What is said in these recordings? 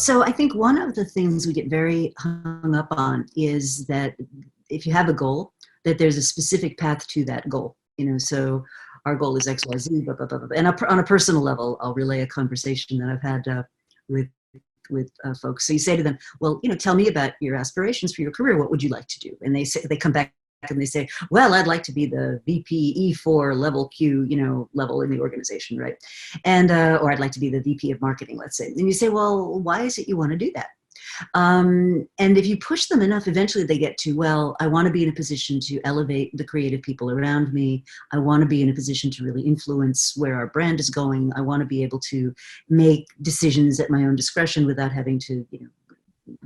So I think one of the things we get very hung up on is that if you have a goal, that there's a specific path to that goal. So our goal is X, Y, Z, blah, blah, blah, blah. And on a personal level, I'll relay a conversation that I've had with folks. So you say to them, well, tell me about your aspirations for your career. What would you like to do? And they come back and they say, well, I'd like to be the VP E4 level Q, level in the organization, right? And, or I'd like to be the VP of marketing, let's say. And you say, well, why is it you want to do that? And if you push them enough, eventually they get to, well, I want to be in a position to elevate the creative people around me. I want to be in a position to really influence where our brand is going. I want to be able to make decisions at my own discretion without having to,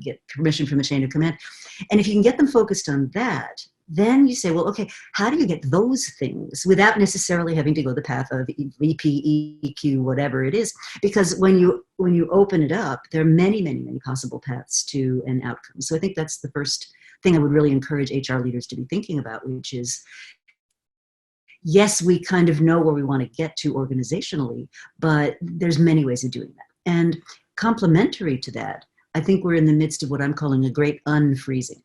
get permission from the chain of command. And if you can get them focused on that, then you say, well, okay, how do you get those things without necessarily having to go the path of VP, EQ, whatever it is? Because when you open it up, there are many, many, many possible paths to an outcome. So I think that's the first thing I would really encourage HR leaders to be thinking about, which is, yes, we kind of know where we want to get to organizationally, but there's many ways of doing that. And complementary to that, I think we're in the midst of what I'm calling a great unfreezing.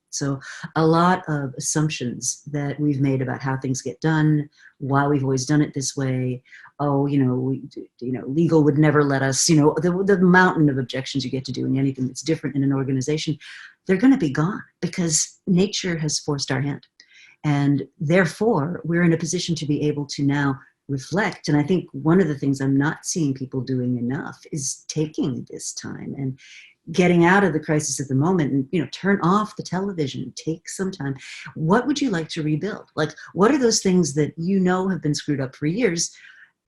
So a lot of assumptions that we've made about how things get done, why we've always done it this way. Oh, legal would never let us, the mountain of objections you get to doing anything that's different in an organization, they're going to be gone because nature has forced our hand. And therefore, we're in a position to be able to now reflect. And I think one of the things I'm not seeing people doing enough is taking this time and getting out of the crisis of the moment and, turn off the television, take some time. What would you like to rebuild? Like, what are those things that have been screwed up for years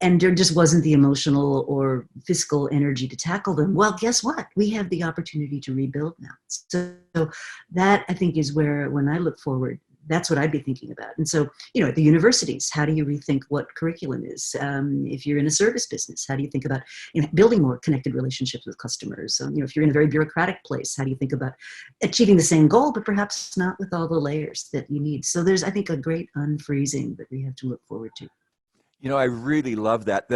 and there just wasn't the emotional or fiscal energy to tackle them? Well, guess what? We have the opportunity to rebuild now. So that, I think, is where, when I look forward, that's what I'd be thinking about. And so, at the universities, how do you rethink what curriculum is? If you're in a service business, how do you think about building more connected relationships with customers? If you're in a very bureaucratic place, how do you think about achieving the same goal, but perhaps not with all the layers that you need? So there's, I think, a great unfreezing that we have to look forward to. I really love that.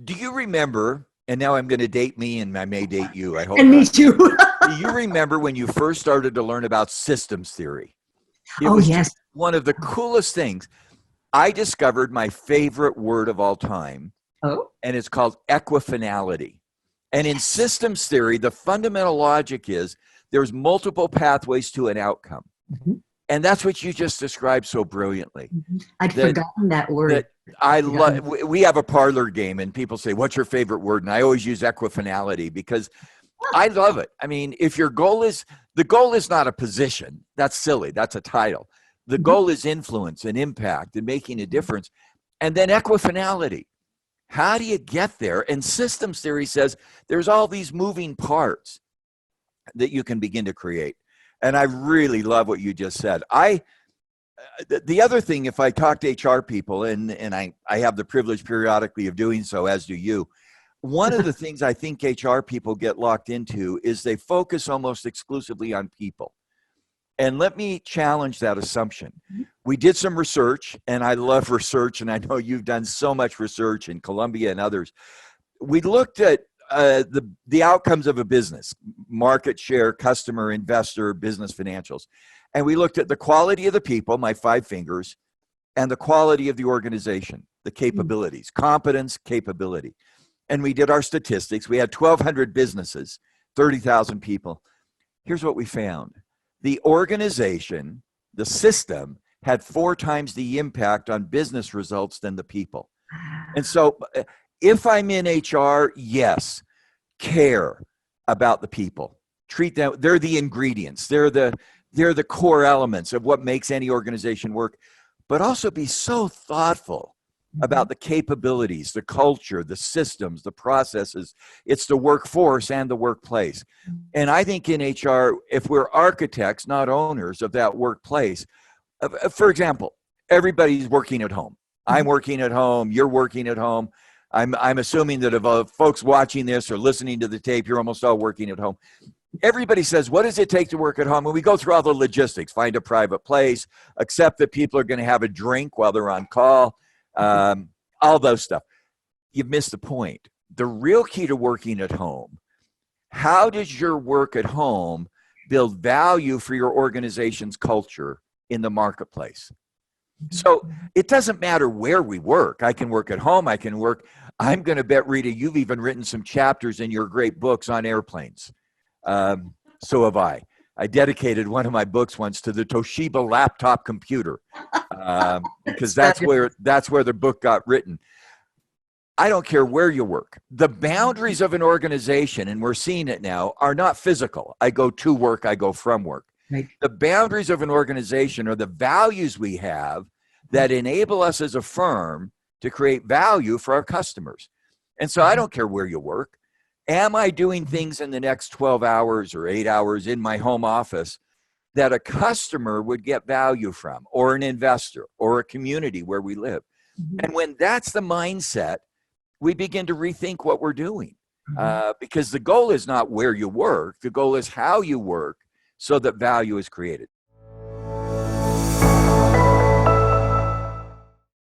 Do you remember, and now I'm going to date me and I may date you, I hope. And me too. Do you remember when you first started to learn about systems theory? It was yes. One of the coolest things. I discovered my favorite word of all time, and it's called equifinality. And in systems theory, the fundamental logic is there's multiple pathways to an outcome. Mm-hmm. And that's what you just described so brilliantly. Mm-hmm. I'd forgotten that word. I love. We have a parlor game, and people say, "What's your favorite word?" And I always use equifinality because I love it. I mean, if your goal is, the goal is not a position. That's silly. That's a title. The goal is influence and impact and making a difference. And then equifinality. How do you get there? And systems theory says there's all these moving parts that you can begin to create. And I really love what you just said. The other thing, if I talk to HR people, and I have the privilege periodically of doing so, as do you, one of the things I think HR people get locked into is they focus almost exclusively on people. And let me challenge that assumption. We did some research, and I love research, and I know you've done so much research in Columbia and others. We looked at the outcomes of a business, market share, customer, investor, business financials. And we looked at the quality of the people, my 5 fingers, and the quality of the organization, the capabilities, competence, capability. And we did our statistics. We had 1,200 businesses, 30,000 people. Here's what we found. The organization, the system, had 4 times the impact on business results than the people. And so if I'm in HR, yes, care about the people. Treat them, they're the ingredients. They're the core elements of what makes any organization work. But also be so thoughtful about the capabilities, the culture, the systems, the processes. It's the workforce and the workplace. And I think in HR, if we're architects, not owners of that workplace, for example, everybody's working at home. I'm working at home. You're working at home. I'm assuming that if folks watching this or listening to the tape, you're almost all working at home. Everybody says, what does it take to work at home? And we go through all the logistics, find a private place, accept that people are going to have a drink while they're on call, all those stuff. You've missed the point. The real key to working at home how does your work at home build value for your organization's culture in the marketplace? So it doesn't matter where we work. I can work at home. I can work. I'm going to bet, Rita, you've even written some chapters in your great books on airplanes. So have I. I dedicated one of my books once to the Toshiba laptop computer because that's where the book got written. I don't care where you work. The boundaries of an organization, and we're seeing it now, are not physical. I go to work, I go from work. Right. The boundaries of an organization are the values we have that enable us as a firm to create value for our customers. And so I don't care where you work. Am I doing things in the next 12 hours or 8 hours in my home office that a customer would get value from, or an investor, or a community where we live? And when that's the mindset, we begin to rethink what we're doing. Because the goal is not where you work. The goal is how you work so that value is created.